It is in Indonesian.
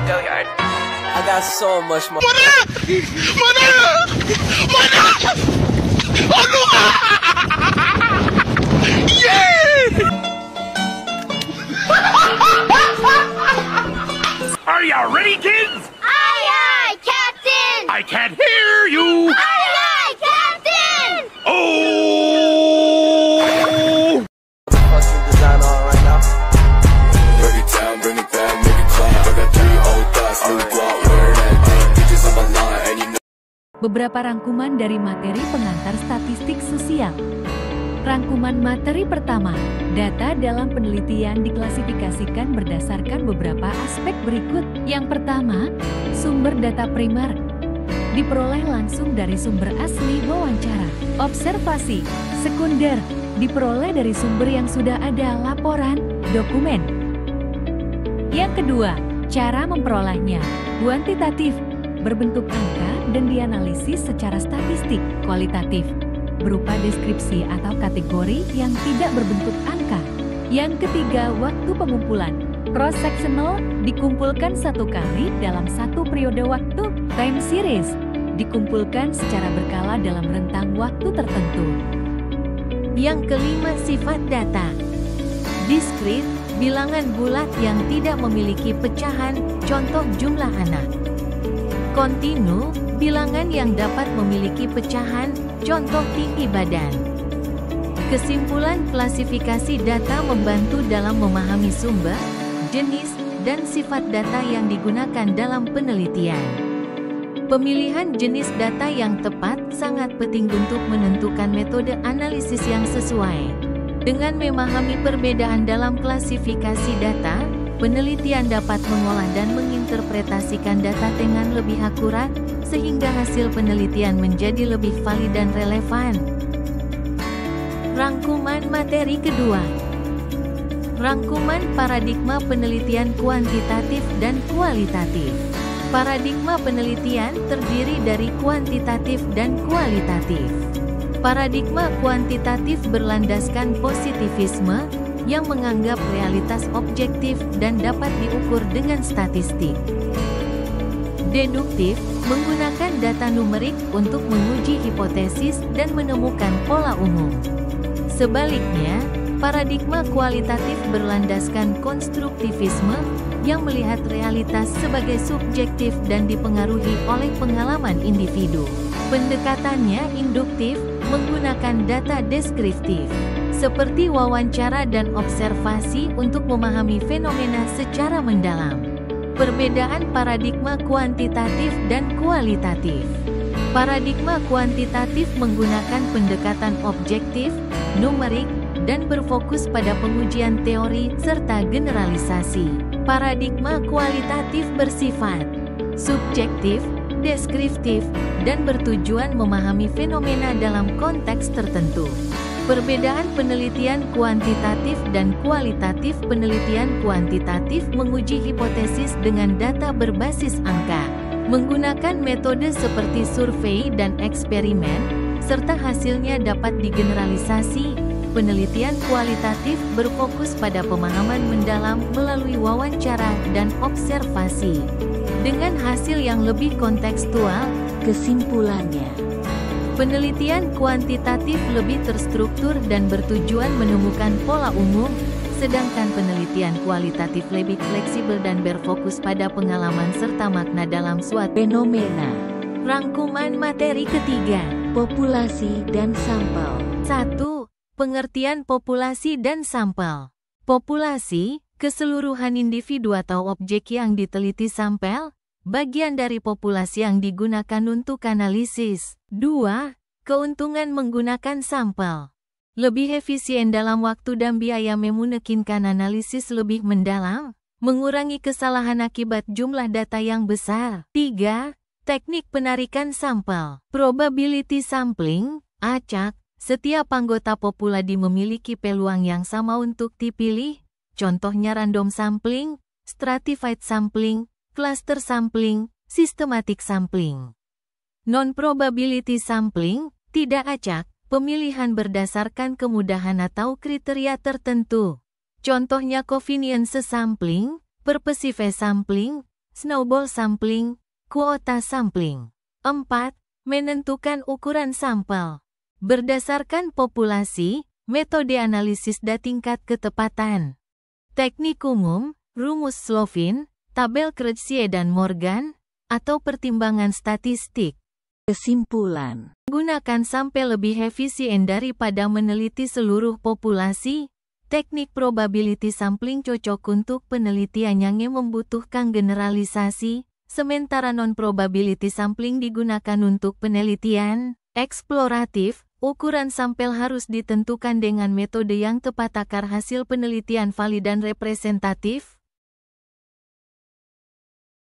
Go yard. I got so much more. Are you ready, kids? Aye, aye, Captain! I can't hear you. Aye, aye, Captain! Oh! Fucking design on right now. Break it down, bring it back, make it clap. I got 3 old thoughts, new guap, where that thing. Bitches on my line, and you know. Beberapa rangkuman dari materi pengantar statistik sosial. Rangkuman materi pertama, data dalam penelitian diklasifikasikan berdasarkan beberapa aspek berikut. Yang pertama, sumber data primer. Diperoleh langsung dari sumber asli wawancara. Observasi sekunder, diperoleh dari sumber yang sudah ada, laporan, dokumen. Yang kedua, cara memperolehnya. Kuantitatif, berbentuk angka dan dianalisis secara statistik. Kualitatif, berupa deskripsi atau kategori yang tidak berbentuk angka. Yang ketiga, waktu pengumpulan. Cross-sectional, dikumpulkan satu kali dalam satu periode waktu. Time series, dikumpulkan secara berkala dalam rentang waktu tertentu. Yang kelima, sifat data. Discrete, bilangan bulat yang tidak memiliki pecahan, contoh jumlah anak. Kontinu, bilangan yang dapat memiliki pecahan, contoh tinggi badan. Kesimpulan, klasifikasi data membantu dalam memahami sumber, jenis, dan sifat data yang digunakan dalam penelitian. Pemilihan jenis data yang tepat sangat penting untuk menentukan metode analisis yang sesuai. Dengan memahami perbedaan dalam klasifikasi data, penelitian dapat mengolah dan menginterpretasikan data dengan lebih akurat, sehingga hasil penelitian menjadi lebih valid dan relevan. Rangkuman materi kedua. Rangkuman paradigma penelitian kuantitatif dan kualitatif. Paradigma penelitian terdiri dari kuantitatif dan kualitatif. Paradigma kuantitatif berlandaskan positivisme, yang menganggap realitas objektif dan dapat diukur dengan statistik. Deduktif, menggunakan data numerik untuk menguji hipotesis dan menemukan pola umum. Sebaliknya, paradigma kualitatif berlandaskan konstruktivisme, yang melihat realitas sebagai subjektif dan dipengaruhi oleh pengalaman individu. Pendekatannya induktif, menggunakan data deskriptif, seperti wawancara dan observasi untuk memahami fenomena secara mendalam. Perbedaan paradigma kuantitatif dan kualitatif. Paradigma kuantitatif menggunakan pendekatan objektif, numerik, dan berfokus pada pengujian teori serta generalisasi. Paradigma kualitatif bersifat subjektif, deskriptif, dan bertujuan memahami fenomena dalam konteks tertentu. Perbedaan penelitian kuantitatif dan kualitatif. Penelitian kuantitatif menguji hipotesis dengan data berbasis angka, menggunakan metode seperti survei dan eksperimen, serta hasilnya dapat digeneralisasi. Penelitian kualitatif berfokus pada pemahaman mendalam melalui wawancara dan observasi, dengan hasil yang lebih kontekstual. Kesimpulannya, penelitian kuantitatif lebih terstruktur dan bertujuan menemukan pola umum, sedangkan penelitian kualitatif lebih fleksibel dan berfokus pada pengalaman serta makna dalam suatu fenomena. Rangkuman materi ketiga, populasi dan sampel. 1. Pengertian populasi dan sampel. Populasi, keseluruhan individu atau objek yang diteliti. Sampel, bagian dari populasi yang digunakan untuk analisis. 2. Keuntungan menggunakan sampel. Lebih efisien dalam waktu dan biaya, memungkinkan analisis lebih mendalam, mengurangi kesalahan akibat jumlah data yang besar. 3. Teknik penarikan sampel. Probability sampling, acak. Setiap anggota populasi memiliki peluang yang sama untuk dipilih, contohnya random sampling, stratified sampling, cluster sampling, systematic sampling. Non-probability sampling, tidak acak, pemilihan berdasarkan kemudahan atau kriteria tertentu. Contohnya convenience sampling, purposive sampling, Snowball sampling, kuota sampling. 4. Menentukan ukuran sampel. Berdasarkan populasi, metode analisis dan tingkat ketepatan. Teknik umum, rumus Slovin, tabel Creutzfeldt dan Morgan, atau pertimbangan statistik. Kesimpulan. Gunakan sampel lebih efisien daripada meneliti seluruh populasi. Teknik probability sampling cocok untuk penelitian yang membutuhkan generalisasi, sementara non-probability sampling digunakan untuk penelitian eksploratif. Ukuran sampel harus ditentukan dengan metode yang tepat agar hasil penelitian valid dan representatif.